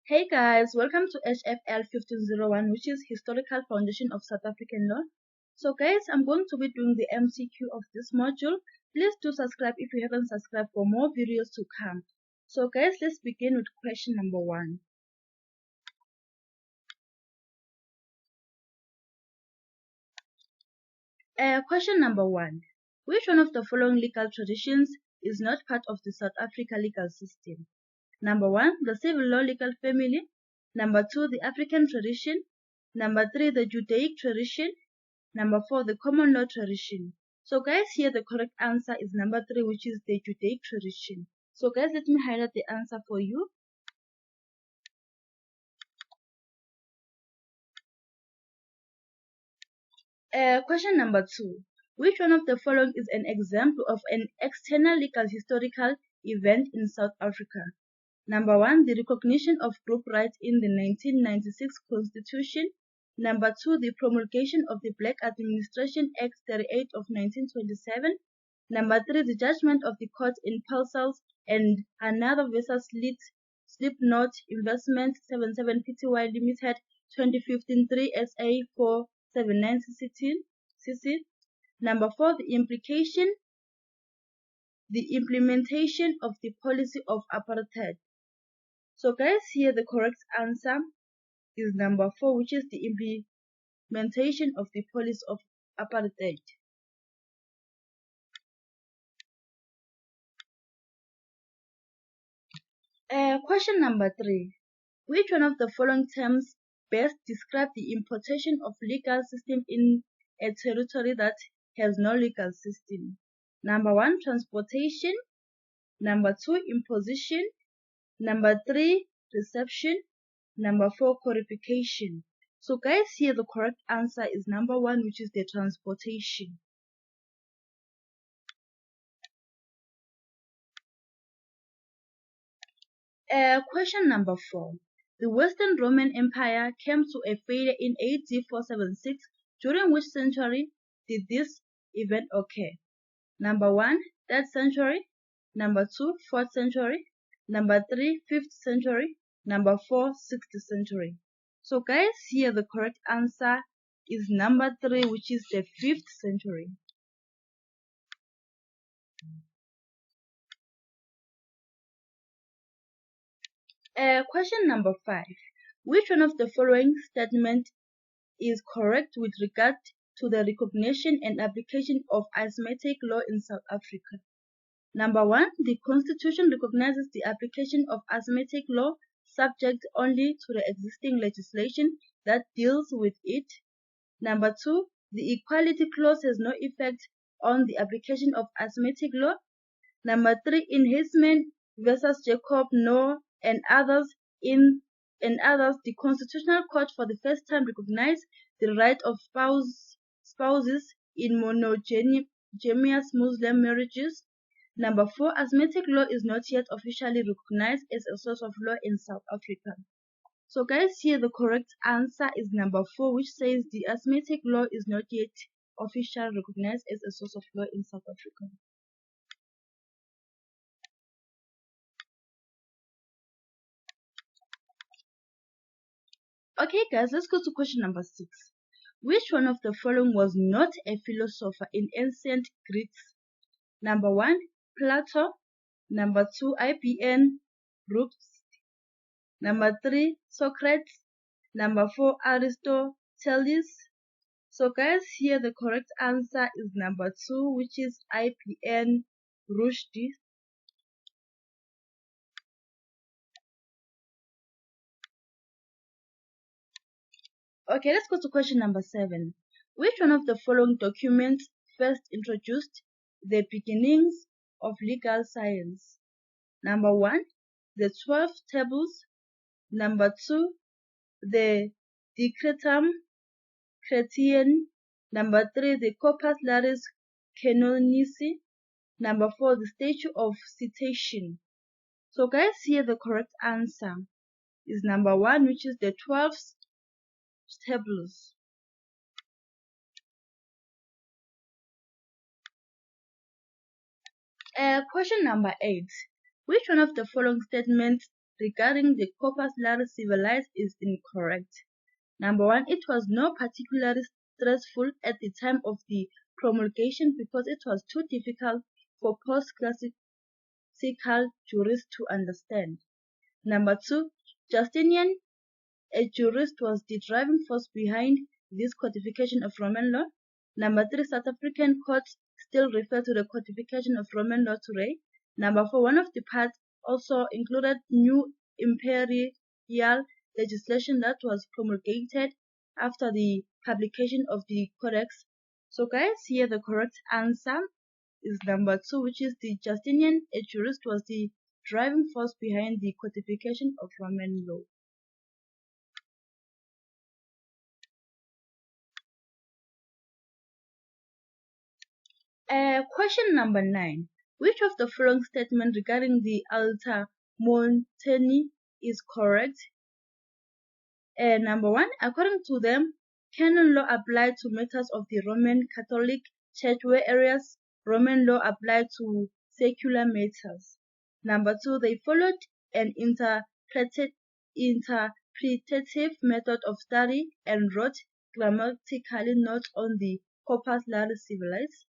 Hey guys, welcome to HFL1501, which is Historical Foundation of South African Law. So guys, I'm going to be doing the MCQ of this module. Please do subscribe if you haven't subscribed for more videos to come. So guys, let's begin with question number 1. Question number 1. Which one of the following legal traditions is not part of the South Africa legal system? Number 1, the civil law legal family. Number 2, the African tradition. Number 3, the Judaic tradition. Number 4, the common law tradition. So guys, here the correct answer is number 3, which is the Judaic tradition. So guys, let me highlight the answer for you. Question number 2. Which one of the following is an example of an external legal historical event in South Africa? Number 1, the recognition of group rights in the 1996 Constitution. Number 2, the promulgation of the Black Administration Act 38 of 1927. Number 3, the judgment of the court in Pulsars and another versus Slipknot Investment 77 Pty Limited 2015 3 SA 479 CC. Number 4, the implementation of the policy of apartheid. So guys, here the correct answer is number 4, which is the implementation of the policy of apartheid. Question number 3. Which one of the following terms best describe the importation of legal system in a territory that has no legal system? Number 1, transportation. Number 2, imposition. Number 3, reception. Number 4, codification. So guys, here the correct answer is number 1, which is the transportation. Question number 4. The Western Roman Empire came to a failure in AD 476. During which century did this event occur? Number 1, 3rd century. Number 2, 4th century. Number 3, 5th century. Number 4, 6th century. So guys, here the correct answer is number 3, which is the 5th century. Question number 5. Which one of the following statement is correct with regard to the recognition and application of asymmetric law in South Africa? Number 1, the Constitution recognizes the application of asymmetric law subject only to the existing legislation that deals with it. Number 2, the Equality Clause has no effect on the application of asymmetric law. Number 3, in Heisman versus Jacob Noah and others, the Constitutional Court for the first time recognized the right of spouses in monogamous Muslim marriages. Number 4, asymmetric law is not yet officially recognized as a source of law in South Africa. So guys, here the correct answer is number 4, which says the asymmetric law is not yet officially recognized as a source of law in South Africa. Okay guys, let's go to question number 6. Which one of the following was not a philosopher in ancient Greece? Number 1, Plato. Number 2, Ibn Rushd. Number 3, Socrates. Number 4, Aristoteles. So guys, here the correct answer is number 2, which is Ibn Rushd. Okay, let's go to question number 7. Which one of the following documents first introduced the beginnings of legal science? Number 1, the 12 tables. Number 2, the Decretum Chrétien. Number 3, the Corpus Laris Canonici. Number 4, the Statute of Citation. So guys, here the correct answer is number 1, which is the 12 tables. Question number 8. Which one of the following statements regarding the corpus laris civilis is incorrect. Number 1, it was not particularly stressful at the time of the promulgation because it was too difficult for post-classical jurists to understand. Number 2, Justinian, a jurist, was the driving force behind this codification of Roman law. Number 3, South African courts still refer to the codification of Roman law today. Number 4, one of the parts also included new imperial legislation that was promulgated after the publication of the codex. So guys, here the correct answer is number 2, which is the Justinian, a jurist, was the driving force behind the codification of Roman law. Question number 9. Which of the following statements regarding the altar Montaigne is correct? Number 1. According to them, canon law applied to matters of the Roman Catholic Church, whereas Roman law applied to secular matters. Number 2. They followed an interpretative method of study and wrote grammatical notes on the corpus laris civilis.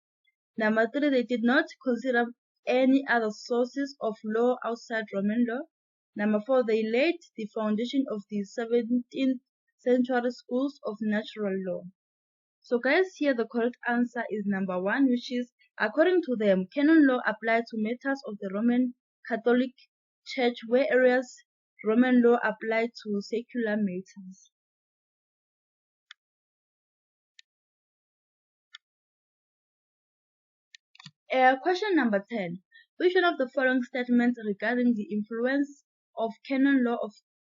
Number 3, they did not consider any other sources of law outside Roman law. Number 4, they laid the foundation of the 17th century schools of natural law. So guys, here the correct answer is number 1, which is, according to them, canon law applied to matters of the Roman Catholic Church, whereas Roman law applied to secular matters. Question number 10. Which one of the following statements regarding the influence of canon law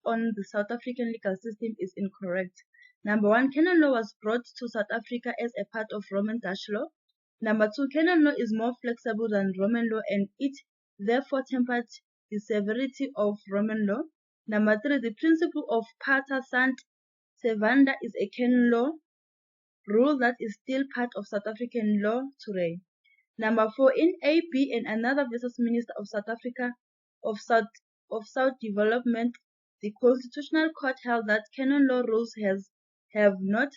on the South African legal system is incorrect? Number 1. Canon law was brought to South Africa as a part of Roman Dutch law. Number 2. Canon law is more flexible than Roman law and it therefore tempered the severity of Roman law. Number 3. The principle of parta sant servanda is a canon law rule that is still part of South African law today. Number 4, in AB and another Vice Minister of South Africa of South Development, the Constitutional Court held that canon law rules have not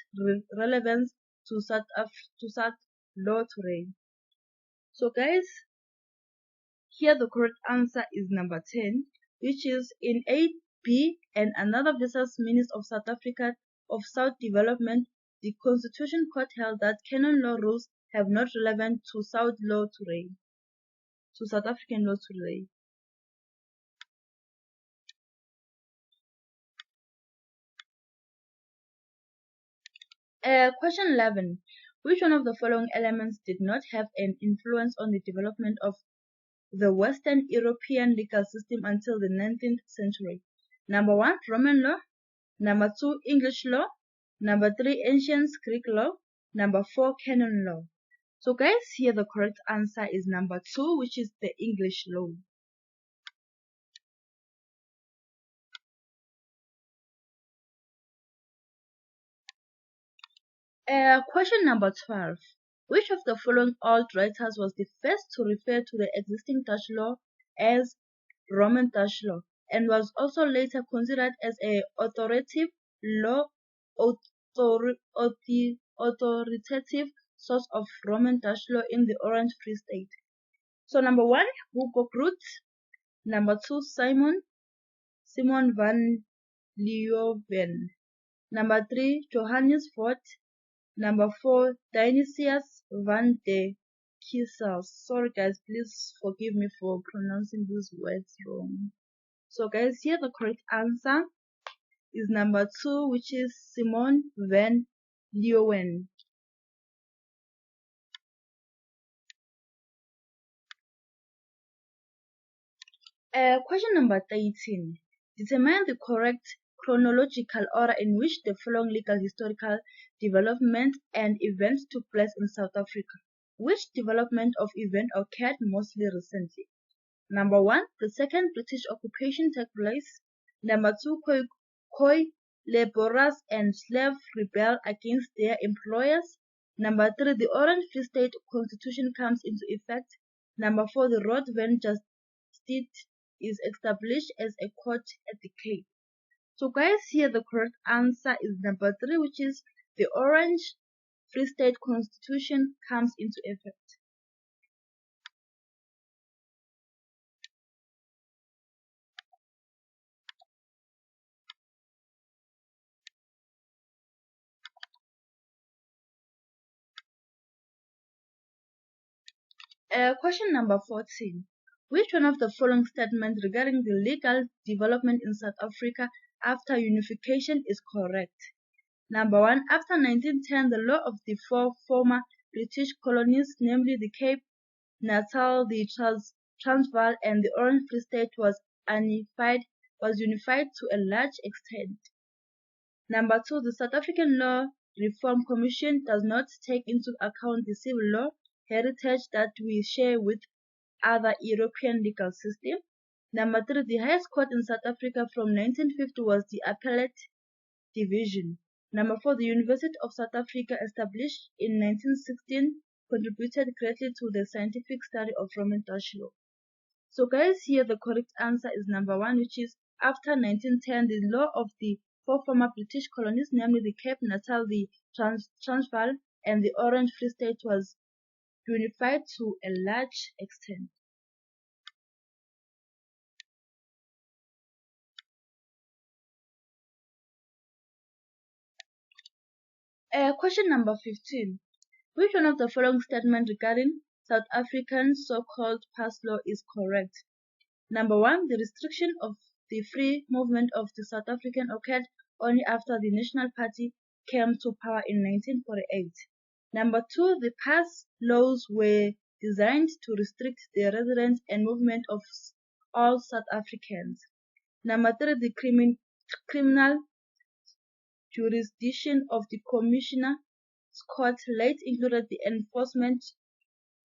relevance to South law today. So guys, here the correct answer is number 10, which is in AB and another Vice Minister of South Africa of South Development, the Constitution Court held that canon law rules have not relevant to South law today, to South African law today. Question 11. Which one of the following elements did not have an influence on the development of the Western European legal system until the 19th century? Number 1, Roman law. Number 2, English law. Number 3, ancient Greek law. Number 4, canon law. So guys, here the correct answer is number 2, which is the English law. Question number 12. Which of the following old writers was the first to refer to the existing Dutch law as Roman Dutch law and was also later considered as an authoritative source of Roman Dutch law in the Orange Free State? So number 1, Hugo Groot. Number 2, Simon van Leeuwen. Number 3, Johannes Vogt. Number 4, Dionysius van de Kissels. Sorry guys, please forgive me for pronouncing these words wrong. So guys, here the correct answer is number 2, which is Simon van Leeuwen. Question number 13. Determine the correct chronological order in which the following legal historical development and events took place in South Africa. Which development of event occurred mostly recently? Number 1, the second British occupation took place. Number 2, Khoi laborers and slaves rebel against their employers. Number 3, the Orange Free State Constitution comes into effect. Number 4, the Road Van is established as a court at the Cape? So guys, here the correct answer is number 3, which is the Orange Free State Constitution comes into effect. Question number 14. Which one of the following statements regarding the legal development in South Africa after unification is correct? Number 1. After 1910, the law of the 4 former British colonies, namely the Cape, Natal, the Transvaal, and the Orange Free State, was unified to a large extent. Number 2. The South African Law Reform Commission does not take into account the civil law heritage that we share with other European legal systems. Number 3. The highest court in South Africa from 1950 was the Appellate Division. Number 4. The University of South Africa, established in 1916, contributed greatly to the scientific study of Roman Dutch law. So guys, here the correct answer is number 1, which is after 1910, the law of the 4 former British colonies, namely the Cape, Natal, the Transvaal, and the Orange Free State, was unified to a large extent. Question number 15. Which one of the following statements regarding South African so-called pass law is correct? Number 1. The restriction of the free movement of the South African occurred only after the National Party came to power in 1948. Number 2. The pass laws were designed to restrict the residence and movement of all South Africans. Number 3. The criminal jurisdiction of the Commissioner's Court late included the enforcement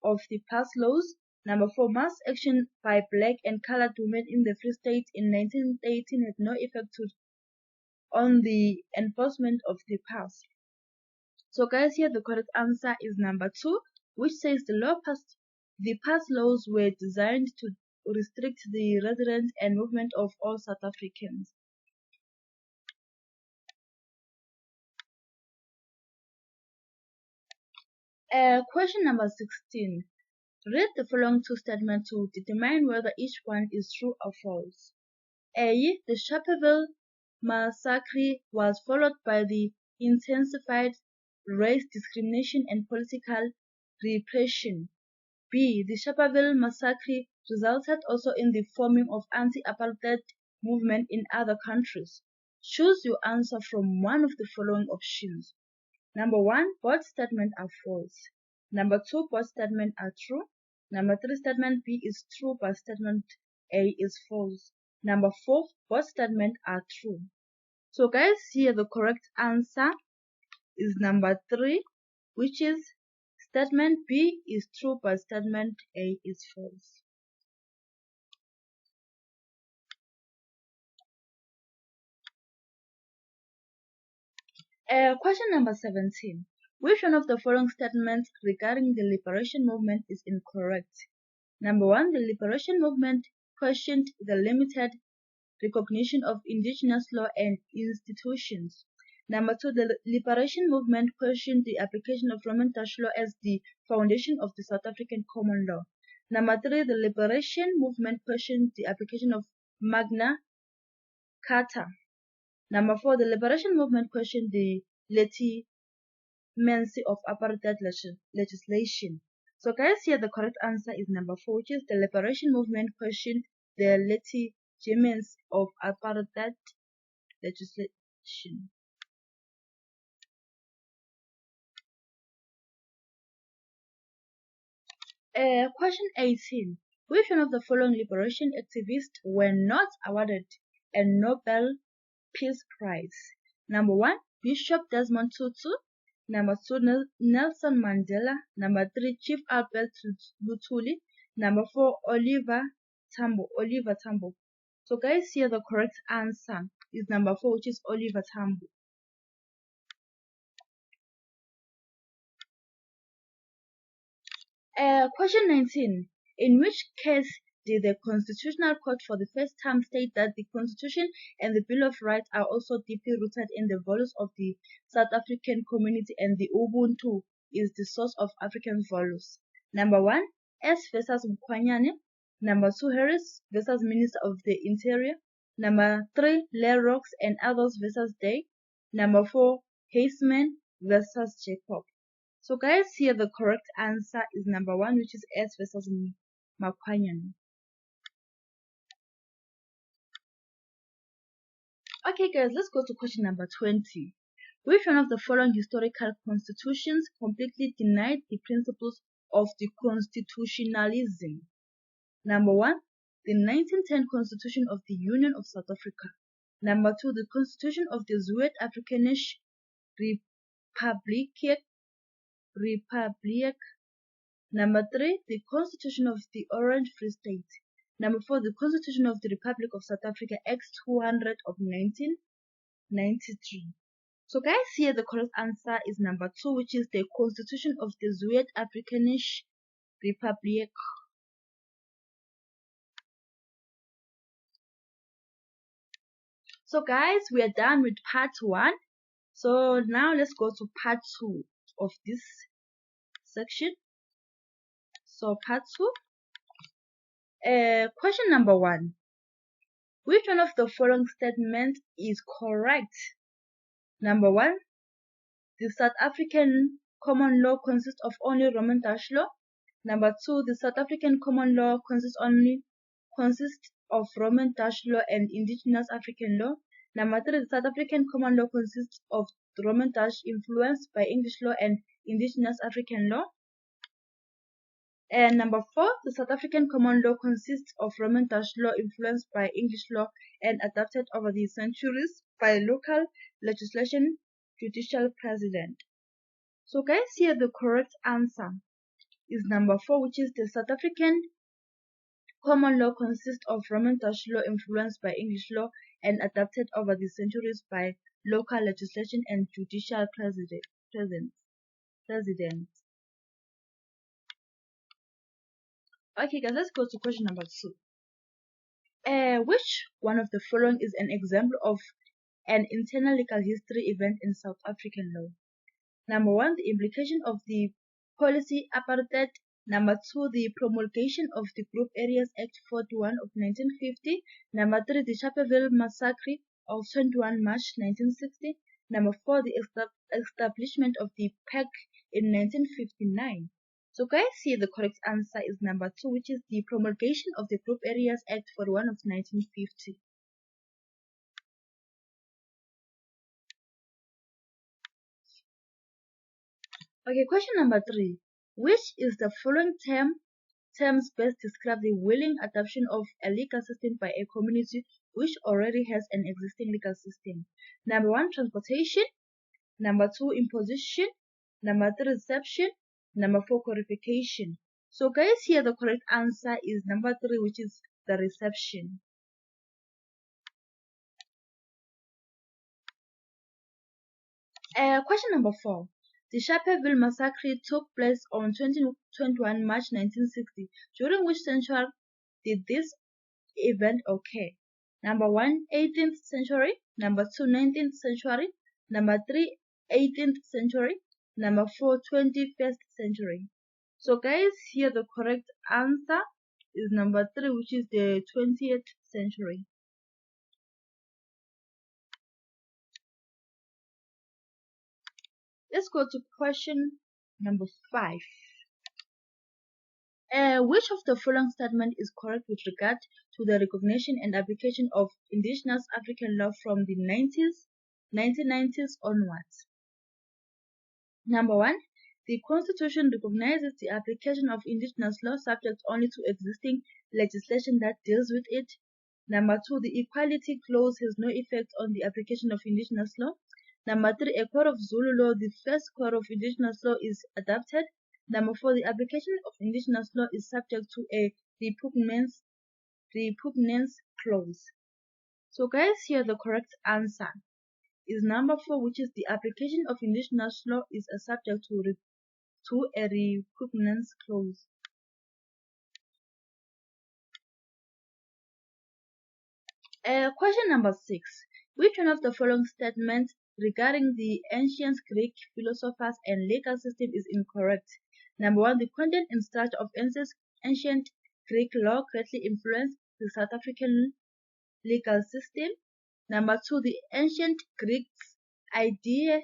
of the pass laws. Number 4. Mass action by black and colored women in the Free State in 1918 had no effect on the enforcement of the pass. So guys, here the correct answer is number 2, which says the pass laws were designed to restrict the residence and movement of all South Africans. Question number 16. Read the following 2 statements to determine whether each one is true or false. A. The Sharpeville massacre was followed by the intensified race discrimination and political repression. B. The Sharpeville massacre resulted also in the forming of anti-apartheid movement in other countries. Choose your answer from one of the following options. Number 1, both statements are false. Number 2, both statements are true. Number 3, statement B is true, but statement A is false. Number 4, both statements are true. So guys, here the correct answer is number 3, which is statement B is true, but statement A is false. Question number 17. Which one of the following statements regarding the liberation movement is incorrect? Number 1. The liberation movement questioned the limited recognition of indigenous law and institutions. Number 2. The liberation movement questioned the application of Roman Dutch law as the foundation of the South African common law. Number 3. The liberation movement questioned the application of Magna Carta. Number 4. The liberation movement questioned the legitimacy of apartheid legislation. So guys, here the correct answer is number 4, which is the liberation movement questioned the legitimacy of apartheid legislation. Question 18. Which one of the following liberation activists were not awarded a Nobel Peace Prize? Number 1, Bishop Desmond Tutu. Number 2, Nelson Mandela. Number 3, Chief Albert Lutuli. Number 4, Oliver Tambo. So guys, here the correct answer is number 4, which is Oliver Tambo. Question 19. In which case did the Constitutional Court for the first time state that the Constitution and the Bill of Rights are also deeply rooted in the values of the South African community, and the Ubuntu is the source of African values? Number 1, S versus Mkwanyane. Number 2, Harris versus Minister of the Interior. Number 3, Lerox and others versus Day. Number 4, Heisman versus Jacob. So guys, here the correct answer is number 1, which is S versus Mkwanyane. Okay guys, let's go to question number 20. Which one of the following historical constitutions completely denied the principles of the constitutionalism? Number 1, the 1910 Constitution of the Union of South Africa. Number 2, the Constitution of the Zuid-Afrikanische Republiek. Number 3, the Constitution of the Orange Free State. Number 4, the Constitution of the Republic of South Africa, Act 200 of 1993. So guys, here the correct answer is number 2, which is the Constitution of the Zuid-Afrikanische Republiek. So guys, we are done with part 1. So now let's go to part 2 of this section. So part 2. Question number 1. Which one of the following statements is correct? Number 1, the South African common law consists of only Roman Dutch law. Number 2, the South African common law consists of Roman Dutch law and indigenous African law. Number 3, the South African common law consists of Roman Dutch influenced by English law and indigenous African law. And number 4, the South African common law consists of Roman Dutch law influenced by English law and adapted over the centuries by local legislation, judicial precedent. So guys, here the correct answer is number 4, which is the South African common law consists of Roman Dutch law influenced by English law and adapted over the centuries by local legislation and judicial precedent. Okay guys, let's go to question number 2. Which one of the following is an example of an internal legal history event in South African law? Number 1, the implication of the policy apartheid. Number 2, the promulgation of the Group Areas Act 41 of 1950. Number 3, the Sharpeville Massacre of 21 March 1960. Number 4, the establishment of the PAC in 1959. So guys, here the correct answer is number 2, which is the promulgation of the Group Areas Act 41 of 1950. Okay, question number 3. Which is the following terms best describe the willing adoption of a legal system by a community which already has an existing legal system? Number 1, transportation. Number 2, imposition. Number 3, reception. Number 4, codification. So guys, here the correct answer is number 3, which is the reception. Question number 4. The Sharpeville Massacre took place on 21 March 1960. During which century did this event occur? Number 1, 18th century. Number 2, 19th century. Number 3, 18th century. Number 4, 21st century. So guys, here the correct answer is number 3, which is the 20th century. Let's go to question number 5. Which of the following statement is correct with regard to the recognition and application of indigenous African law from the 1990s onwards? Number 1, the Constitution recognizes the application of indigenous law subject only to existing legislation that deals with it. Number 2, the Equality Clause has no effect on the application of indigenous law. Number 3, a Code of Zulu law, the first Code of indigenous law, is adopted. Number 4, the application of indigenous law is subject to a repugnance clause. So guys, here the correct answer is number 4, which is the application of indigenous law is subject to a repugnance clause. Question number 6. Which one of the following statements regarding the ancient Greek philosophers and legal system is incorrect? Number 1. The content and structure of ancient Greek law greatly influenced the South African legal system. Number 2. The ancient Greeks' idea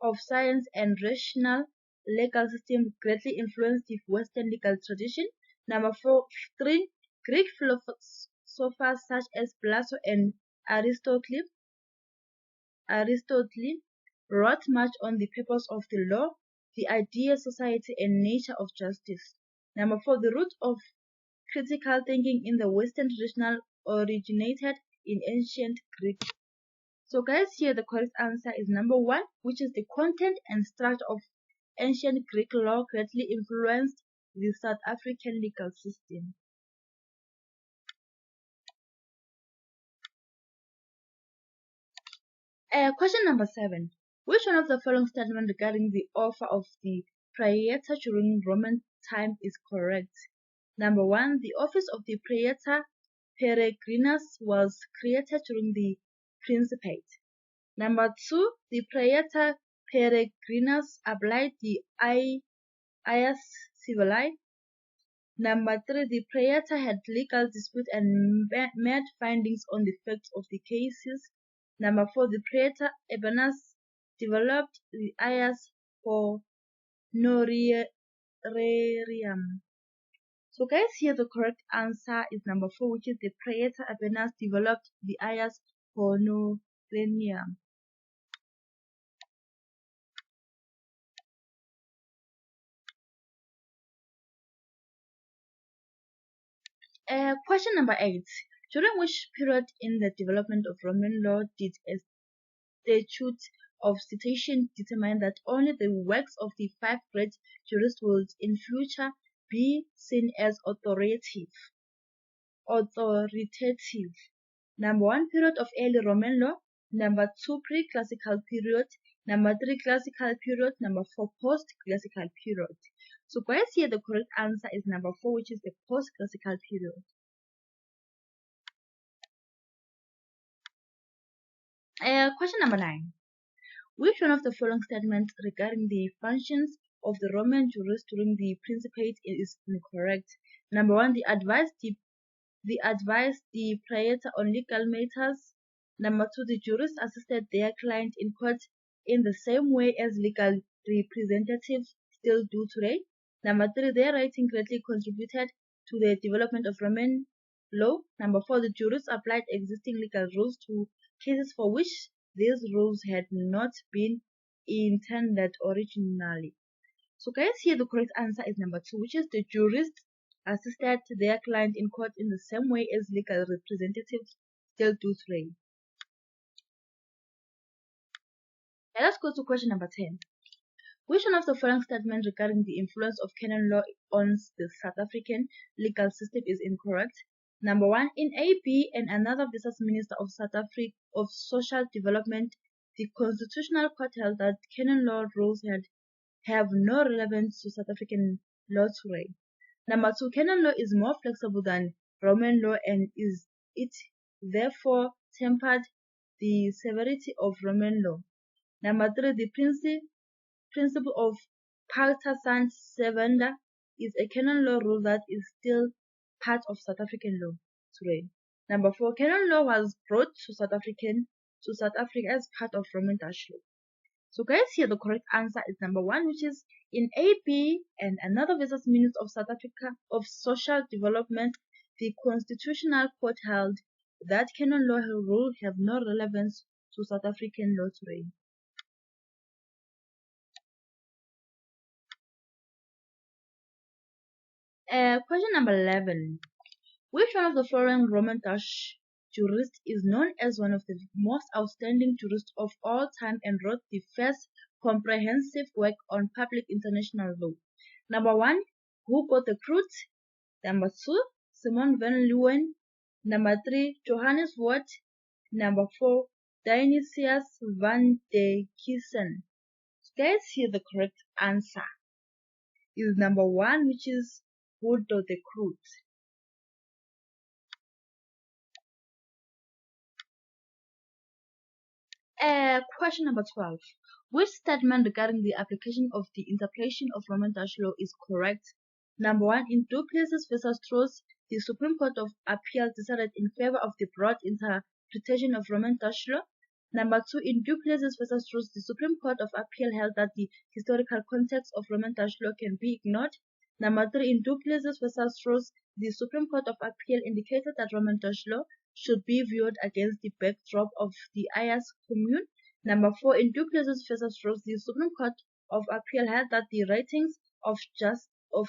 of science and rational legal system greatly influenced the Western legal tradition. Number 3. Greek philosophers such as Plato and Aristotle wrote much on the purpose of the law, the ideal society, and nature of justice. Number 4. The root of critical thinking in the Western tradition originated in ancient Greek. So guys, here the correct answer is number 1, which is the content and structure of ancient Greek law greatly influenced the South African legal system. Question number 7. Which one of the following statements regarding the offer of the praetor during Roman time is correct? Number 1. The office of the praetor peregrinus was created during the Principate. Number 2. The praetor peregrinus applied the ius civili. Number 3. The praetor had legal dispute and made findings on the facts of the cases. Number 4. The praetor Ebenus developed the ius honorarium. So guys, here the correct answer is number 4, which is the praetor Ebenus developed the ius honorarium. Question number 8. During which period in the development of Roman law did a statute of citation determine that only the works of the 5 great jurists would in future be seen as authoritative? Number 1, period of early Roman law. Number 2, pre-classical period. Number 3, classical period. Number 4, post-classical period. So guys, here the correct answer is number 4, which is the post-classical period. Question number 9. Which one of the following statements regarding the functions of the Roman jurist during the Principate is incorrect? Number 1, the advice the praetor on legal matters. Number 2, the jurists assisted their client in court in the same way as legal representatives still do today. Number 3, their writing greatly contributed to the development of Roman law. Number 4, the jurists applied existing legal rules to cases for which these rules had not been intended originally. So guys, here the correct answer is number 2, which is the jurists assisted their client in court in the same way as legal representatives still do today. Now let's go to question number 10. Which one of the following statements regarding the influence of canon law on the South African legal system is incorrect? Number 1, in AB and another business minister of South Africa of Social Development, the Constitutional Court held that canon law rules have no relevance to South African law today. Number 2, canon law is more flexible than Roman law and it therefore tempered the severity of Roman law. Number 3, the principle of pacta sunt servanda is a canon law rule that is still part of South African law today. Number 4, canon law was brought to South Africa as part of Roman Dutch law. So guys, here the correct answer is number 1, which is in AB and another business minister of South Africa of Social Development, the Constitutional Court held that canon law rule have no relevance to South African law today. Question number 11. Which one of the following Roman Dutch jurists is known as one of the most outstanding jurists of all time and wrote the first comprehensive work on public international law? Number 1, Hugo de Groot. Number 2, Simon van Leeuwen. Number 3, Johannes Wout. Number 4, Dionysius van der Kiezen. So guys, here the correct answer is number 1, which is Hugo de Groot. Question number 12. Which statement regarding the application of the interpretation of Roman Dutch law is correct? Number 1. In Du Plessis versus Trost, the Supreme Court of Appeal decided in favor of the broad interpretation of Roman Dutch law. Number 2. In Du Plessis versus Trost, the Supreme Court of Appeal held that the historical context of Roman Dutch law can be ignored. Number 3. In Du Plessis versus Trost, the Supreme Court of Appeal indicated that Roman Dutch law should be viewed against the backdrop of the IAS Commune. Number 4. In Du Plessis versus Rose, the Supreme Court of Appeal held that the ratings of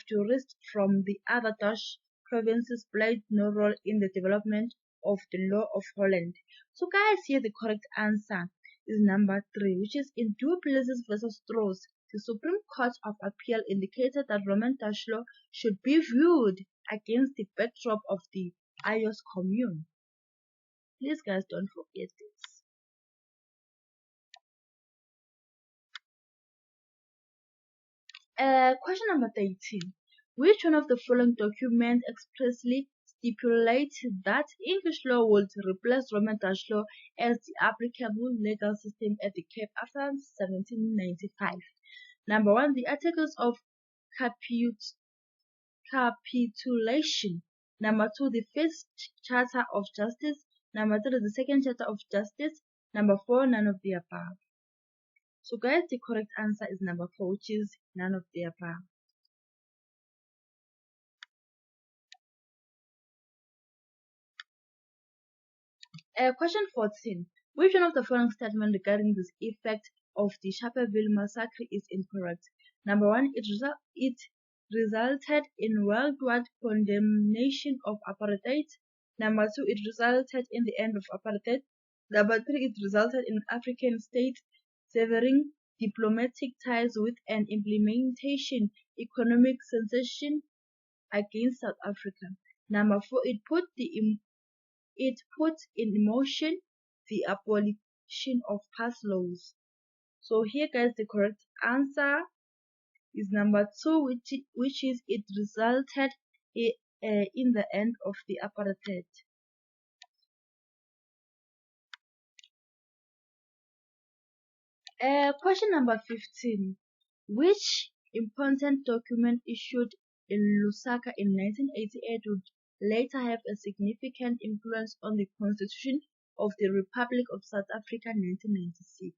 jurists from the other Dutch provinces played no role in the development of the law of Holland. So guys, here the correct answer is number 3, which is in Du Plessis versus Rose. The Supreme Court of Appeal indicated that Roman Dutch law should be viewed against the backdrop of the IAS Commune. Please guys, don't forget this. Question number 13. Which one of the following documents expressly stipulates that English law would replace Roman Dutch law as the applicable legal system at the Cape after 1795? Number 1. The Articles of Capitulation. Number 2. The First Charter of Justice. Number 3. The Second Charter of Justice. Number 4. None of the above. So guys, the correct answer is number 4, which is none of the above. Question 14. Which one of the following statements regarding this effect of the Sharpeville massacre is incorrect? Number 1. It resulted in worldwide condemnation of apartheid. Number 2. It resulted in the end of apartheid. Number 3. It resulted in African states severing diplomatic ties with an implementation economic sanction against South Africa. Number 4. It put in motion the abolition of past laws. So here guys, the correct answer is number 2, which is it resulted in the end of the apartheid. Question number 15. Which important document issued in Lusaka in 1988 would later have a significant influence on the Constitution of the Republic of South Africa 1996?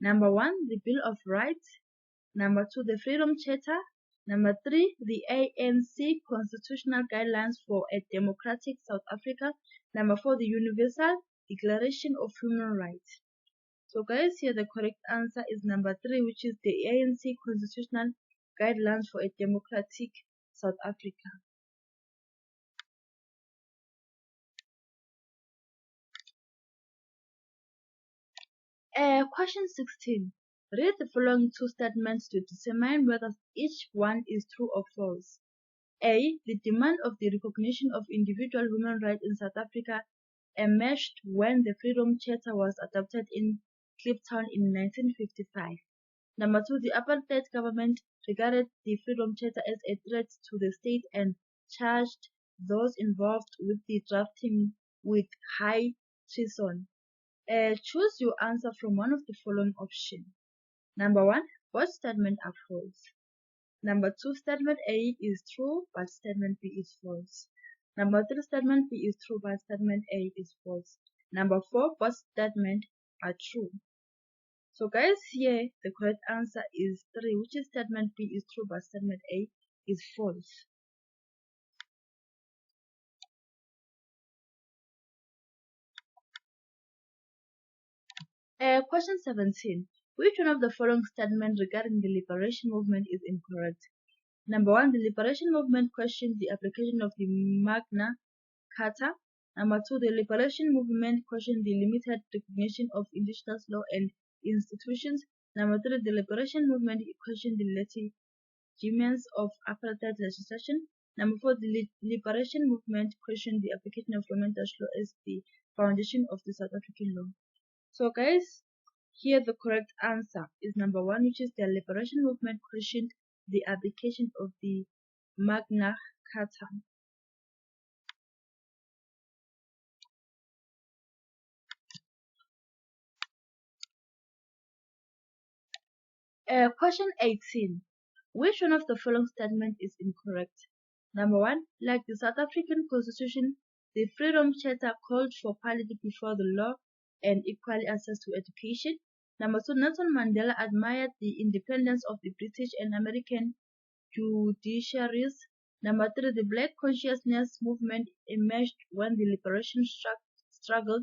Number 1. The Bill of Rights. Number 2. The Freedom Charter. Number 3. The ANC Constitutional Guidelines for a Democratic South Africa. Number 4. The Universal Declaration of Human Rights. So guys, here the correct answer is number 3, which is the ANC Constitutional Guidelines for a Democratic South Africa. Question 16. Read the following two statements to determine whether each one is true or false. A. The demand of the recognition of individual human rights in South Africa emerged when the Freedom Charter was adopted in Kliptown in 1955. Number 2. The apartheid government regarded the Freedom Charter as a threat to the state and charged those involved with the drafting with high treason. Choose your answer from one of the following options. Number 1. Both statements are false. Number 2. Statement A is true, but statement B is false. Number 3. Statement B is true, but statement A is false. Number 4. Both statements are true. So guys, here the correct answer is 3, which is statement B is true, but statement A is false. Question 17. Which one of the following statements regarding the liberation movement is incorrect? Number 1. The liberation movement questioned the application of the Magna Carta. Number 2. The liberation movement questioned the limited recognition of indigenous law and institutions. Number 3. The liberation movement questioned the legitimacy of apartheid legislation. Number 4. The liberation movement questioned the application of Roman Dutch law as the foundation of the South African law. So guys, here the correct answer is number 1, which is the liberation movement questioned the application of the Magna Carta. Question 18. Which one of the following statement is incorrect? Number 1. Like the South African Constitution, the Freedom Charter called for equality before the law and equal access to education. Number 2. Nelson Mandela admired the independence of the British and American judiciaries. Number 3. The Black consciousness movement emerged when the liberation struggle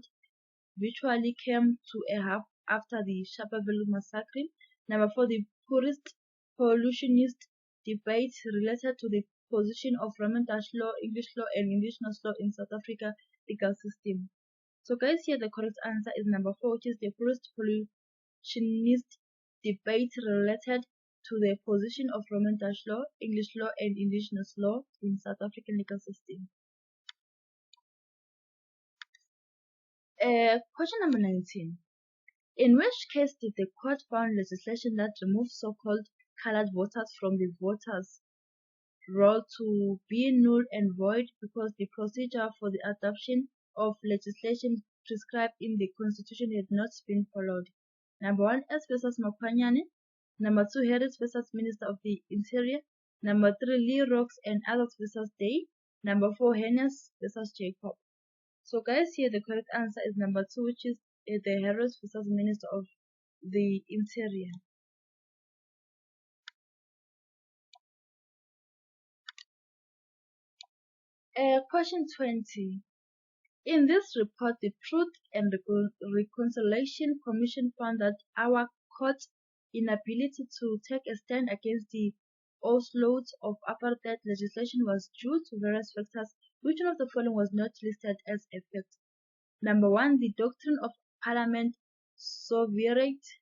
virtually came to a half after the Sharpeville massacre. Number 4. The purist pollutionist debate related to the position of Roman Dutch law, English law, and indigenous law in South Africa legal system. So guys, here the correct answer is number 4, which is the purist pollutionist debate related to the position of Roman Dutch law, English law, and indigenous law in South African legal system. Question number 19. In which case did the court found legislation that removed so-called colored voters from the voters' roll to be null and void because the procedure for the adoption of legislation prescribed in the Constitution had not been followed? Number 1, S versus Makwanyane. Number 2, Harris versus Minister of the Interior. Number 3, Lee Rocks and others versus Day. Number 4, Hennes versus Jacob. So guys, here the correct answer is number 2, which is the Harris versus Minister of the Interior. Question 20. In this report, the Truth and Reconciliation Commission found that our court's inability to take a stand against the onslaught of apartheid legislation was due to various factors. Which one of the following was not listed as a fact? Number 1, the doctrine of parliament sovereignty.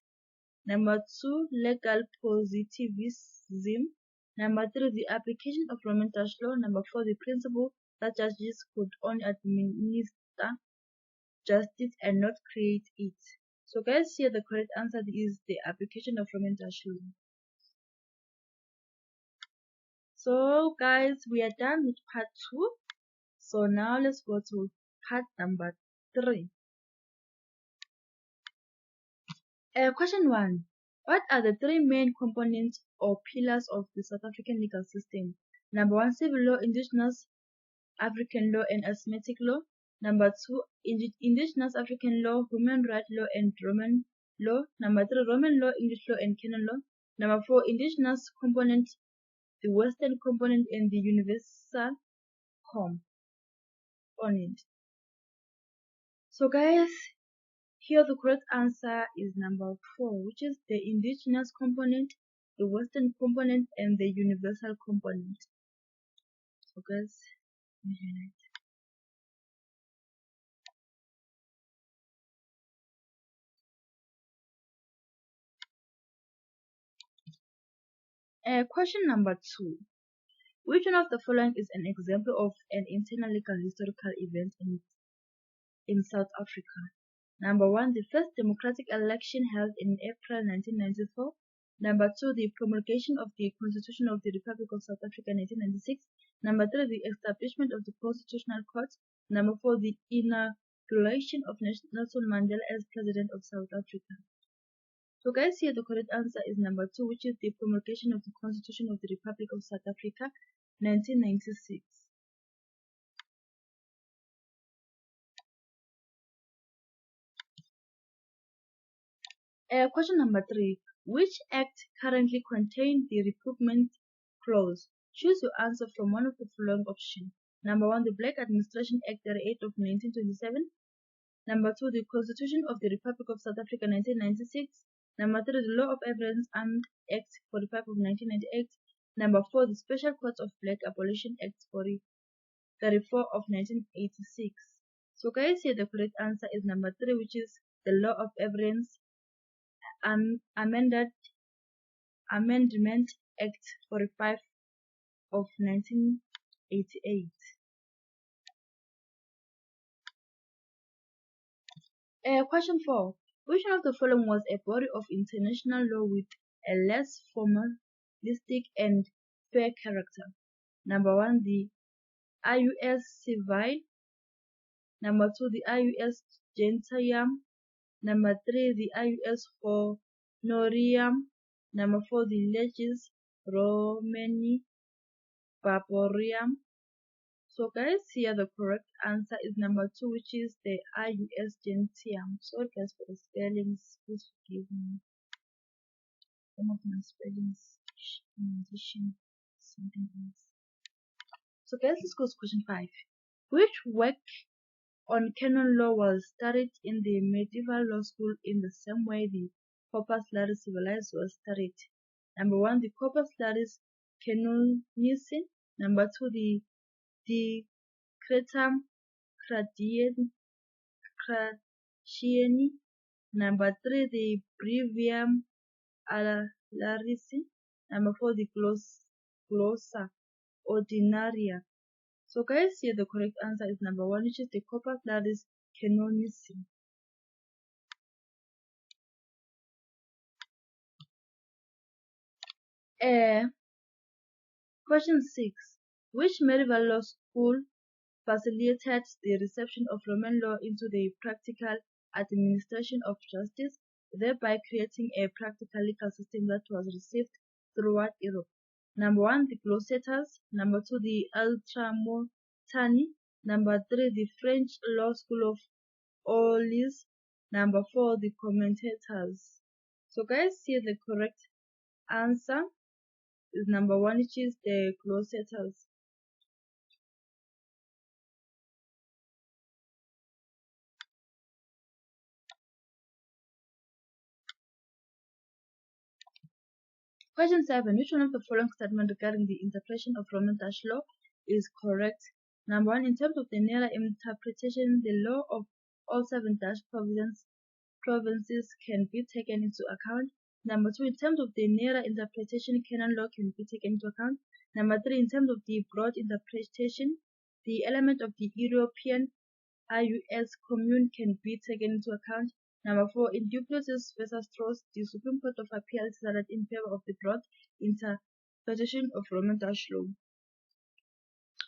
Number 2, legal positivism. Number 3, the application of Roman Dutch law. Number 4, the principle that judges could only administer justice and not create it. So guys, here the correct answer is the application of Roman Dutch law. So guys, we are done with part 2. So now let's go to part number 3. Question 1. What are the 3 main components or pillars of the South African legal system? Number 1, civil law, indigenous African law, and Asymmetric law. Number 2, indigenous African law, human rights law, and Roman law. Number 3, Roman law, English law, and canon law. Number 4, indigenous component, the Western component, and the universal component. So guys, here the correct answer is number 4, which is the indigenous component, the Western component, and the universal component. So guys, question number 2. Which one of the following is an example of an internal legal historical event in South Africa? Number 1, the first democratic election held in April 1994. Number 2, the promulgation of the Constitution of the Republic of South Africa 1996. Number 3, the establishment of the Constitutional Court. Number 4, the inauguration of Nelson Mandela as President of South Africa. So guys, here the correct answer is number 2, which is the promulgation of the Constitution of the Republic of South Africa 1996. Question number 3. Which act currently contains the repugnant clause? Choose your answer from one of the following options. Number 1, the Black Administration Act 38 of 1927. Number 2, the Constitution of the Republic of South Africa 1996. Number 3, the Law of Evidence Armed Act 45 of 1998. Number 4, the Special Court of Black Abolition Act 34 of 1986. So guys, here the correct answer is number 3, which is the Law of Evidence Amendment Act 45 of 1988. Question 4. Which one of the following was a body of international law with a less formalistic and fair character? Number 1, the IUS Civil. Number 2, the IUS Gentium. Number 3, the IUS Honorium. Number 4, the Legis Romani Barbarium. So guys, here the correct answer is number 2, which is the IUS Gentium. Sorry guys for the spellings, please forgive me. Some of my spellings in addition something else. So guys, let's go to question 5. Which work on canon law was studied in the medieval law school in the same way the Corpus Juris Civilis was studied? Number 1, the Corpus Juris Canonicum. Number 2, the Decretum Gratiani. Number 3, the Brevium Alarici. Number 4, the Glossa Ordinaria. So guys, here the correct answer is number 1, which is the Corpus Juris Canonicum. Question 6. Which medieval law school facilitated the reception of Roman law into the practical administration of justice, thereby creating a practical legal system that was received throughout Europe? Number 1, the Glossaters. Number 2, the Ultramontani. Number 3, the French Law School of Orleans. Number 4, the Commentators. So guys, here the correct answer is number 1, which is the Glossaters. Question 7. Which one of the following statements regarding the interpretation of Roman Dutch law is correct? Number 1. In terms of the narrow interpretation, the law of all 7 Dutch provinces can be taken into account. Number 2. In terms of the narrow interpretation, canon law can be taken into account. Number 3. In terms of the broad interpretation, the element of the European IUS commune can be taken into account. Number 4, in Duplessis versus Strauss, the Supreme Court of Appeal decided in favor of the broad interpretation of Roman Dutch law.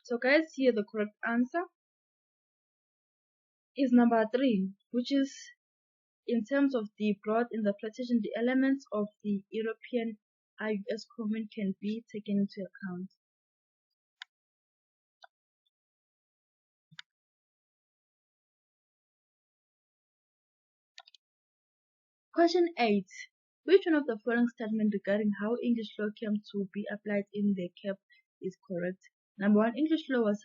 So guys, here the correct answer is number 3, which is in terms of the broad interpretation, the elements of the European IUS commune can be taken into account. Question 8. Which one of the following statements regarding how English law came to be applied in the Cape is correct? Number 1, English law was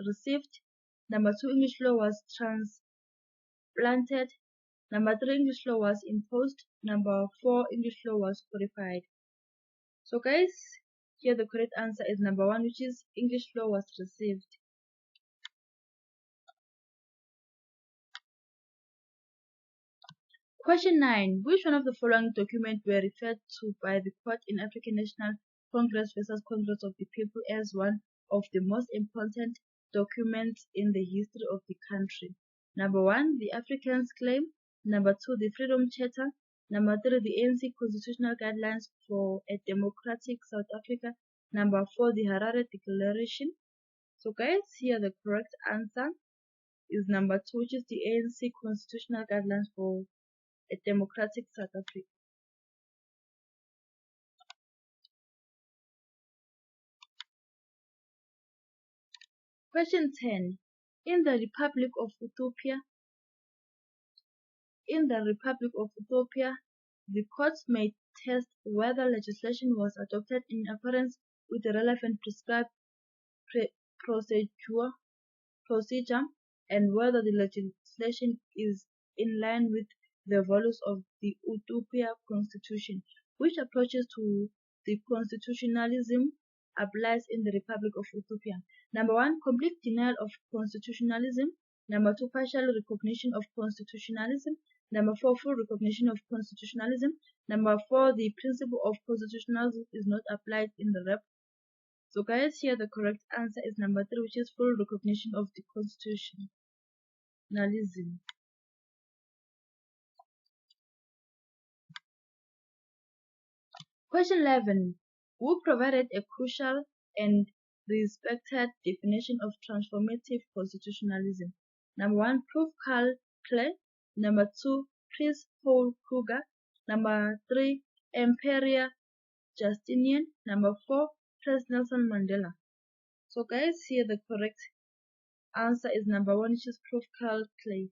received. Number 2, English law was transplanted. Number 3, English law was imposed. Number 4, English law was codified. So guys, here the correct answer is number 1, which is English law was received. Question 9. Which one of the following documents were referred to by the court in African National Congress versus Congress of the People as one of the most important documents in the history of the country? Number 1, the Africans' Claim. Number 2, the Freedom Charter. Number 3, the ANC Constitutional Guidelines for a Democratic South Africa. Number 4, the Harare Declaration. So guys, here the correct answer is number 2, which is the ANC Constitutional Guidelines for a Democratic South Africa. Question 10. In the Republic of Ethiopia, the courts may test whether legislation was adopted in accordance with the relevant prescribed procedure and whether the legislation is in line with the values of the Ethiopia Constitution. Which approaches to the constitutionalism applies in the Republic of Ethiopia? Number 1, complete denial of constitutionalism. Number 2, partial recognition of constitutionalism. Number 4, full recognition of constitutionalism. Number 4, the principle of constitutionalism is not applied in the rep. So guys, here the correct answer is number 3, which is full recognition of the constitutionalism. Question 11. Who provided a crucial and respected definition of transformative constitutionalism? Number 1, Prof. Karl Klee. Number 2, Prince Paul Kruger. Number 3, Emperor Justinian. Number 4, President Nelson Mandela. So guys, here the correct answer is number 1, which is Prof. Carl Clay.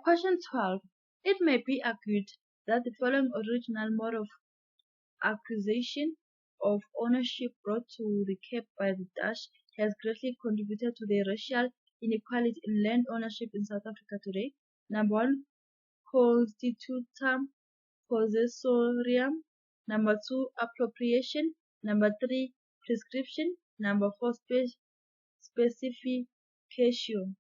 Question 12. It may be argued that the following original mode of acquisition of ownership brought to the Cape by the Dutch has greatly contributed to the racial inequality in land ownership in South Africa today. Number 1, constitutum possessorium. Number 2, appropriation. Number 3, prescription. Number 4, specification.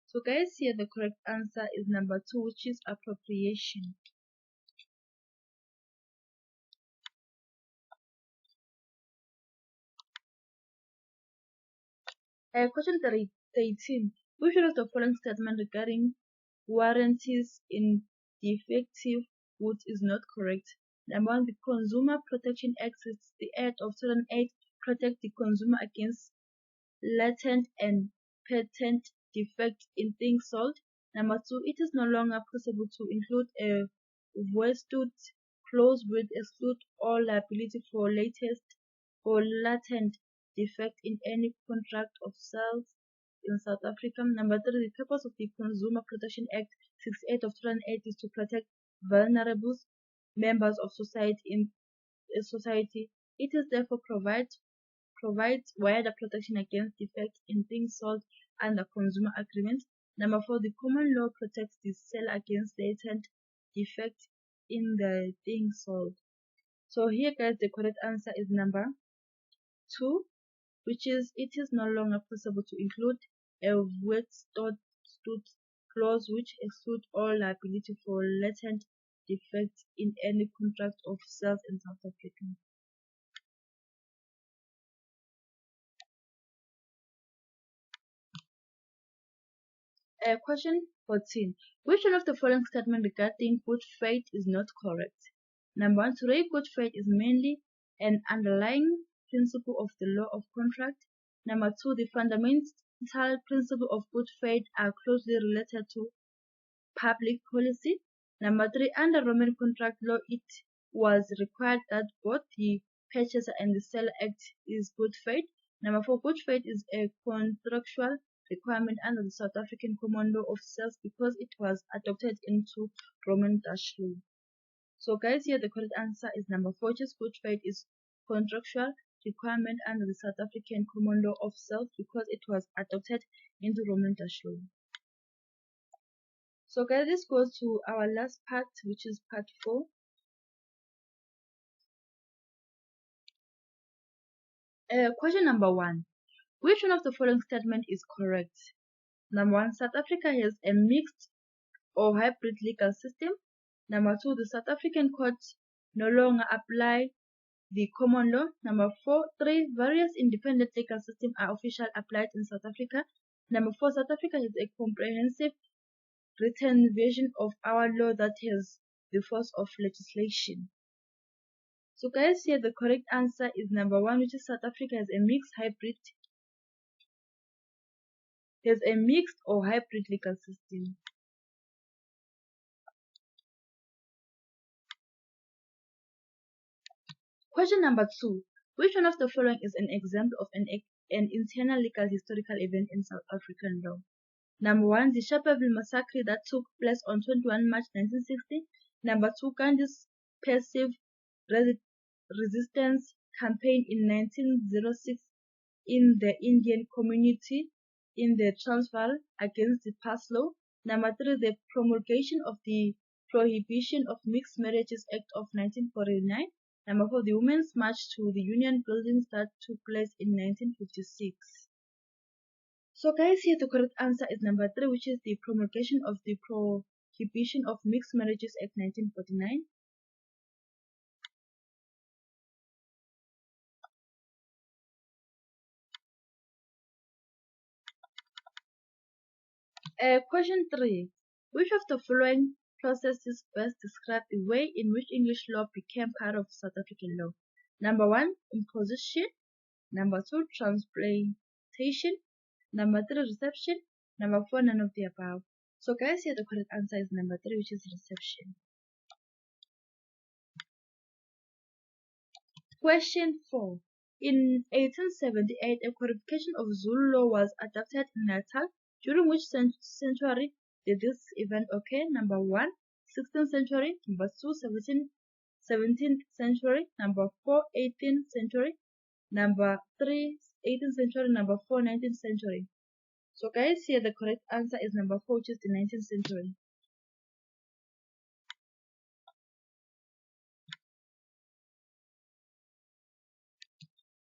So guys, here the correct answer is number 2, which is appropriation. Question 13. Which one of the following statement regarding warranties in defective goods is not correct? Number 1, the Consumer Protection Act 68 of 2008 protect the consumer against latent and patent defects in things sold. Number 2, it is no longer possible to include a vested clause which exclude all liability for latent defect in any contract of sales in South Africa. Number 3, the purpose of the Consumer Protection Act 68 of 2008 is to protect vulnerable members of society in society. It is therefore provides wider protection against defects in things sold under consumer agreements. Number 4, the common law protects the seller against latent defects in the things sold. So here guys, the correct answer is number 2, which is it is no longer possible to include a vested clause which excludes all liability for latent defects in any contract of sales in South Africa. Question 14. Which one of the following statements regarding good faith is not correct? Number 1, today good faith is mainly an underlying principle of the law of contract. Number 2, the fundamental principles of good faith are closely related to public policy. Number 3, under Roman contract law, it was required that both the purchaser and the seller act is good faith. Number 4, good faith is a contractual requirement under the South African Common Law of Sales because it was adopted into Roman Dutch law. So guys, here the correct answer is number 4, which is good faith is contractual requirement under the South African Common Law of Sales because it was adopted into Roman Dutch law. So guys, this goes to our last part, which is part 4. Question number 1. Which one of the following statement is correct? Number 1, South Africa has a mixed or hybrid legal system. Number 2, the South African courts no longer apply the common law. Number 3, various independent legal systems are officially applied in South Africa. Number 4, South Africa has a comprehensive written version of our law that has the force of legislation. So guys, here the correct answer is number 1, which is South Africa has a mixed or hybrid legal system. Question number 2. Which one of the following is an example of an internal legal historical event in South African law? Number 1, the Sharpeville massacre that took place on 21 March 1960. Number 2, Gandhi's passive resistance campaign in 1906 in the Indian community in the Transvaal against the pass law. Number 3, the promulgation of the Prohibition of Mixed Marriages Act of 1949. Number 4, the Women's March to the Union Buildings that took place in 1956. So guys, here the correct answer is number 3, which is the promulgation of the Prohibition of Mixed Marriages Act 1949. Question 3. Which of the following processes best describe the way in which English law became part of South African law? Number 1, imposition. Number 2, transplantation. Number 3, reception. Number 4, none of the above. So guys, here the correct answer is number 3, which is reception. Question 4. In 1878, a codification of Zulu law was adopted in Natal. During which century did this event occur? Number 1, 16th century. Number 2, 17th century. Number 4, 18th century. Number 3, 18th century. Number 4, 19th century. So guys, here the correct answer is number 4, which is the 19th century.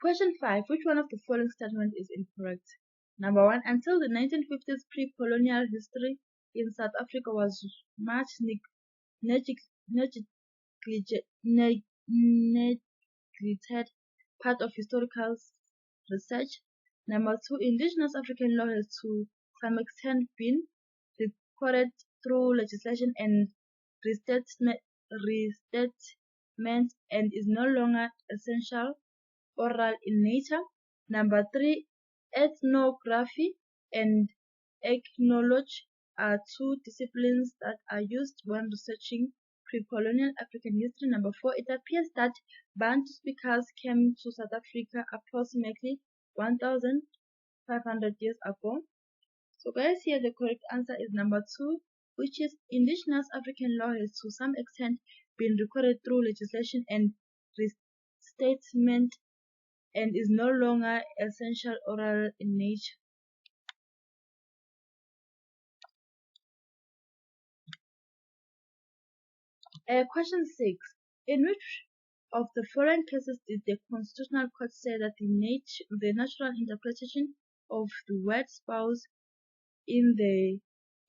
Question 5. Which one of the following statements is incorrect? Number 1. Until the 1950s, pre-colonial history in South Africa was much neglected part of historical research. Number 2. Indigenous African law has to some extent been recorded through legislation and restatement and is no longer essential oral in nature. Number 3, ethnography and ethnology are two disciplines that are used when researching pre-colonial African history. Number 4, it appears that Bantu speakers came to South Africa approximately 1,500 years ago. So guys, here the correct answer is number 2, which is indigenous African law has to some extent been recorded through legislation and restatement and is no longer essential oral in nature. Question 6. In which of the following cases did the Constitutional Court say that the natural interpretation of the word spouse in the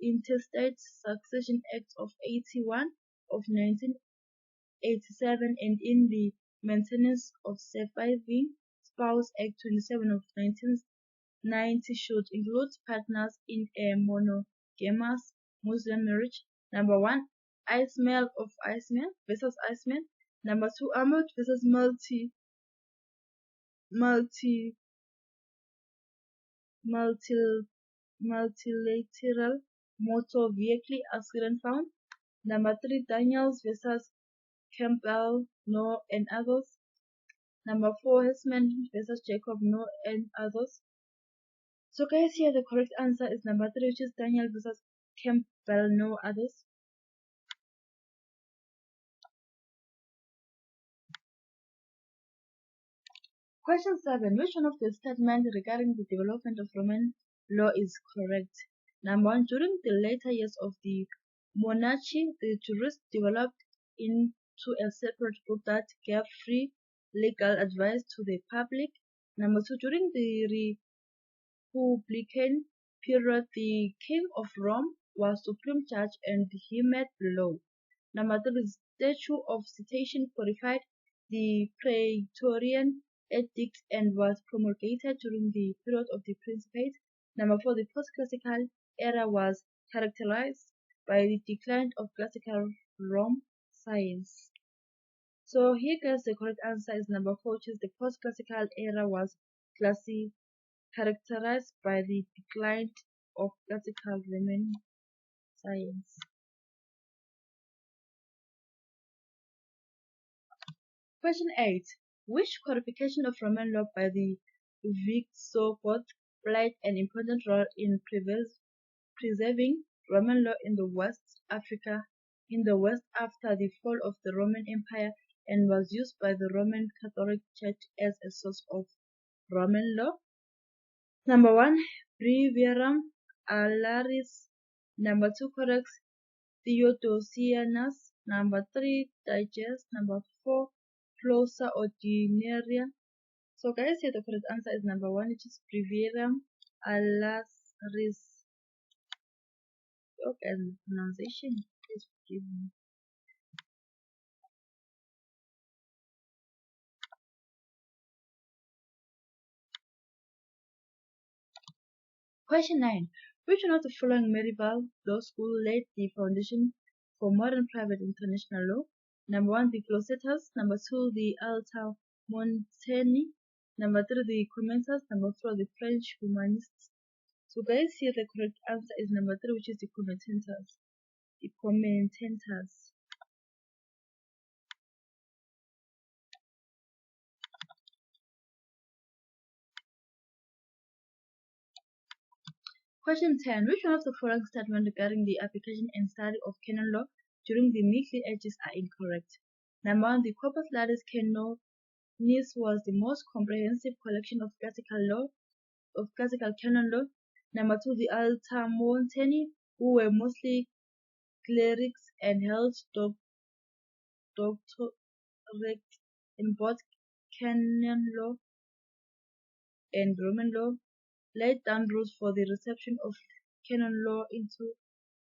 Interstate Succession Act of 81 of 1987 and in the Maintenance of Surviving Spouse Act 27 of 1990 should include partners in a monogamous Muslim marriage? Number 1, Ismail of Ismail versus Ismail. Number 2, Ahmed versus multilateral motor vehicle accident found. Number 3, Daniels versus Campbell, no and others. Number 4, Hesman versus Jacob, no and others. So guys, here the correct answer is number 3, which is Daniel versus Campbell, no others. Question 7. Which one of the statements regarding the development of Roman law is correct? Number 1. During the later years of the monarchy, the jurists developed into a separate group that gave free legal advice to the public. Number 2. During the Republican period, the King of Rome was supreme judge and he made law. Number 3. The statute of citation codified the Praetorian edict and was promulgated during the period of the Principate. Number 4, the post-classical era was characterized by the decline of classical Rome science. So here guys, the correct answer is number 4, which is the post-classical era was characterized by the decline of classical Roman science. Question 8. Which codification of Roman law by the Visigoths played an important role in preserving Roman law in the West after the fall of the Roman Empire and was used by the Roman Catholic Church as a source of Roman law? Number 1, Breviarium Alaris. Number 2, Codex Theodosianus. Number 3, Digest. Number 4, Clausa Ordinaria. So guys, here the correct answer is number 1, which is Breviarium Alaris. Okay, pronunciation is given. Question 9. Which one of the following medieval law school laid the foundation for modern private international law. Number 1, the Glossators. Number 2, the Alta Montaigne. Number 3, the Commentators. Number 4, the French humanists. So guys, here the correct answer is number 3, which is the commentators. The commentators. Question 10. Which one of the following statements regarding the application and study of canon law during the Middle Ages are incorrect? Number 1. The Corpus Latis Canonis was the most comprehensive collection of classical canon law. Number 2. The Altamontani, who were mostly clerics and held doctorate in both canon law and Roman law, laid down rules for the reception of canon law into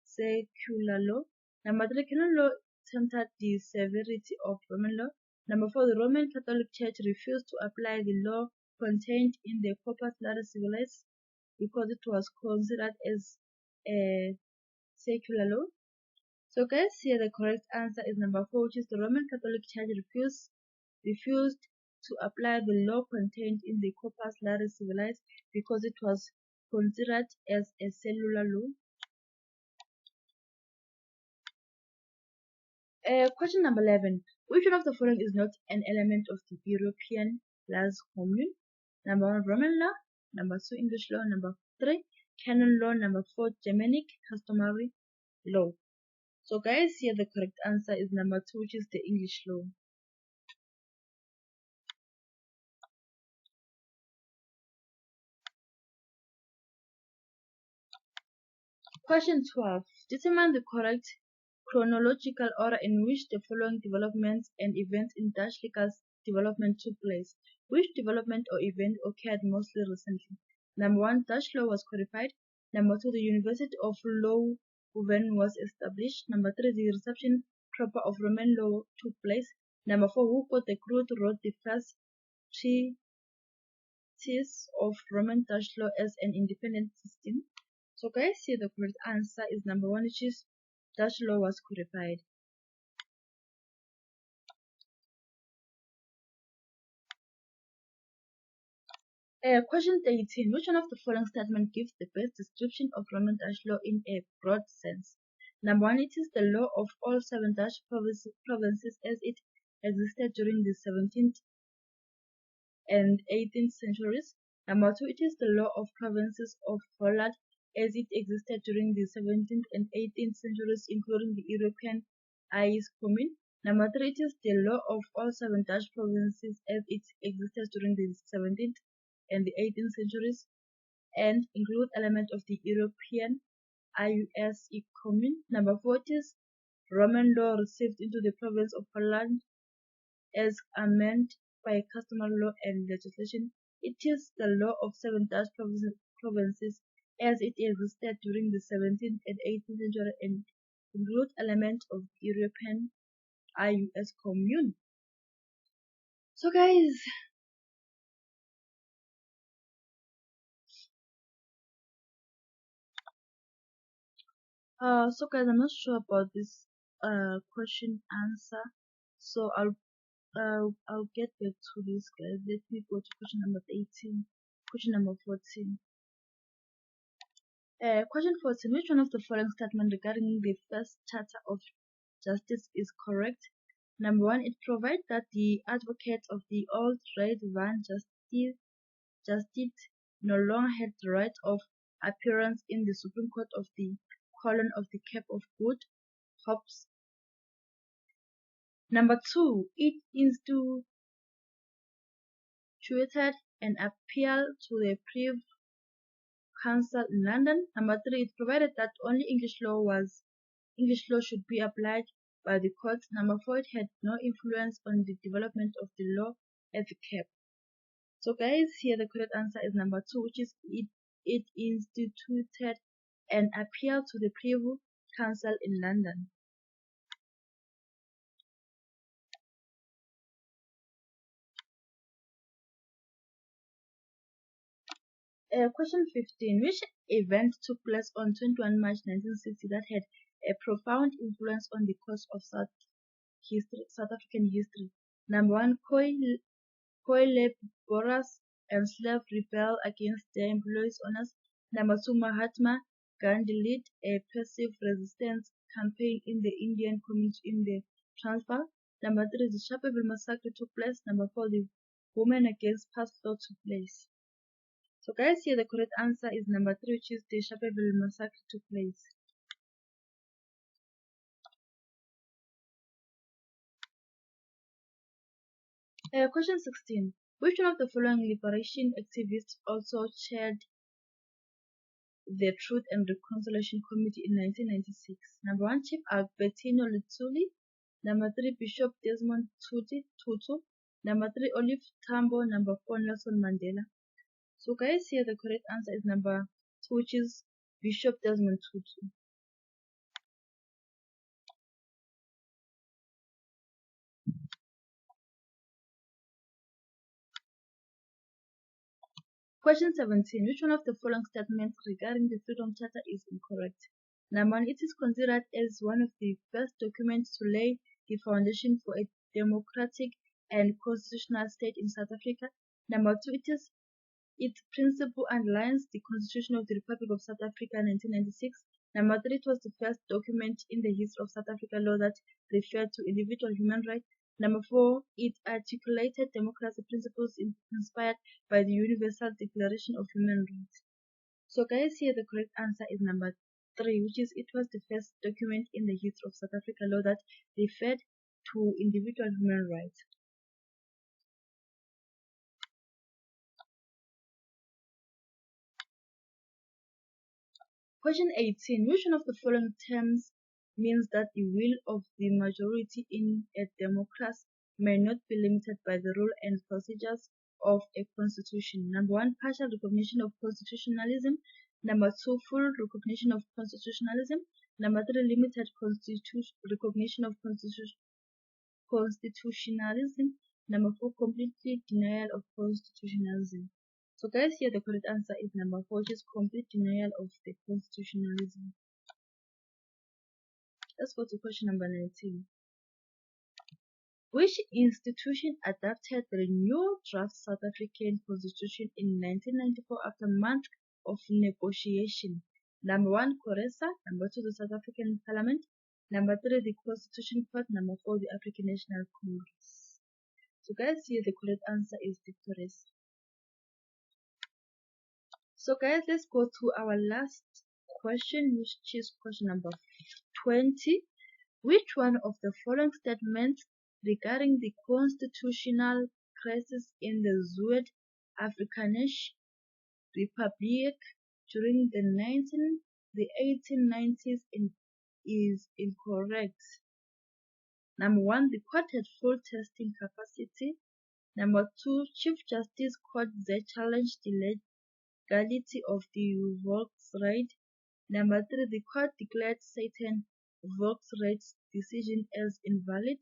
secular law. Number 3, canon law tempered the severity of Roman law. Number 4, the Roman Catholic Church refused to apply the law contained in the Corpus Latis Civilis because it was considered as a secular law. So guys, here the correct answer is number 4, which is the Roman Catholic Church refused to apply the law contained in the Corpus Latis Civilis because it was considered as a secular law. Question number 11. Which one of the following is not an element of the European laws commune? Number 1, Roman law. Number 2, English law. Number 3, canon law. Number 4, Germanic customary law. So guys, here the correct answer is number 2, which is the English law. Question 12. Determine the correct chronological order in which the following developments and events in Dutch legal development took place. Which development or event occurred mostly recently? Number 1, Dutch law was codified. Number 2, the University of Leuven was established. Number 3, the reception proper of Roman law took place. Number 4, Hugo the Groot wrote the first treatise of Roman Dutch law as an independent system. So guys, here the correct answer is number 1, which is Dutch law was codified. Question 13. Which one of the following statements gives the best description of Roman Dutch law in a broad sense? Number 1, it is the law of all 7 Dutch provinces as it existed during the 17th and 18th centuries. Number 2, it is the law of provinces of Holland as it existed during the 17th and 18th centuries, including the European Ice Commune. Number 3, it is the law of all 7 Dutch provinces as it existed during the 17th and the 18th centuries, and include elements of the European IUS Commune. Number 4, it is Roman law received into the province of Holland as amended by customary law and legislation. It is the law of 7 Dutch provinces as it existed during the 17th and 18th century and include elements of the European IUS Commune. So guys, I'm not sure about this question answer, so I'll get back to this, guys. Let me go to question number 18. Question number 14. Question 14. Which one of the following statements regarding the first charter of justice is correct? Number 1, it provides that the advocates of the old Red Van Justice no longer had the right of appearance in the Supreme Court of the Colon of the Cape of Good Hopes. Number 2, it instituted an appeal to the Privy Council in London. Number 3, it provided that only English law should be applied by the courts. Number 4, it had no influence on the development of the law at the Cape. So guys, here the correct answer is number 2, which is it instituted an appeal to the Privy Council in London. Question 15. Which event took place on 21 March 1960 that had a profound influence on the course of South African history? Number one, Khoi laborers and slaves rebelled against their employers' owners. Number two, Mahatma Gandhi led a passive resistance campaign in the Indian community in the Transvaal. Number three, the Sharpeville massacre took place. Number four, the women against past law took place. So guys, here the correct answer is number three, which is the Sharpeville massacre took place. Question 16. Which one of the following liberation activists also chaired the Truth and Reconciliation Committee in 1996? Number one, Chief Albertino Lutuli. Number three, Bishop Desmond Tutu. Number three, Olive Tambo. Number four, Nelson Mandela. So guys, here the correct answer is number two, which is Bishop Desmond Tutu. Question 17. Which one of the following statements regarding the Freedom Charter is incorrect? Number one, it is considered as one of the first documents to lay the foundation for a democratic and constitutional state in South Africa. Number two, its principle underlines the Constitution of the Republic of South Africa 1996. Number three, it was the first document in the history of South Africa law that referred to individual human rights. Number four, it articulated democracy principles inspired by the Universal Declaration of Human Rights. So guys, here the correct answer is number three, which is it was the first document in the history of South Africa law that referred to individual human rights. Question 18. Which one of the following terms means that the will of the majority in a democracy may not be limited by the rule and procedures of a constitution? Number one, partial recognition of constitutionalism. Number two, full recognition of constitutionalism. Number three, limited recognition of constitutionalism. Number four, completely denial of constitutionalism. So guys, here the correct answer is number four, which is complete denial of the constitutionalism. Let's go to question number 19. Which institution adopted the new draft South African Constitution in 1994 after months of negotiation? Number one, CORESA. Number two, the South African Parliament. Number three, the Constitution Court. Number four, the African National Congress. So guys, here the correct answer is the CORESA. So guys, let's go to our last question, which is question number 20. Which one of the following statements regarding the constitutional crisis in the Zuid-Afrikaanse Republic during the 1890s is incorrect? Number one, the court had full testing capacity. Number two, Chief Justice Court Z challenged the legality of the Volksraad. Number three, the court declared certain Volksraad's decision as invalid.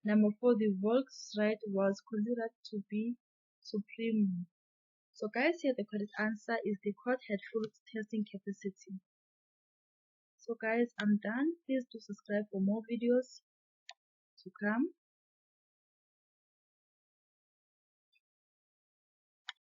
Number four, the Volksraad was considered to be supreme. So guys, here the correct answer is the court had full testing capacity. So guys, I'm done. Please do subscribe for more videos to come.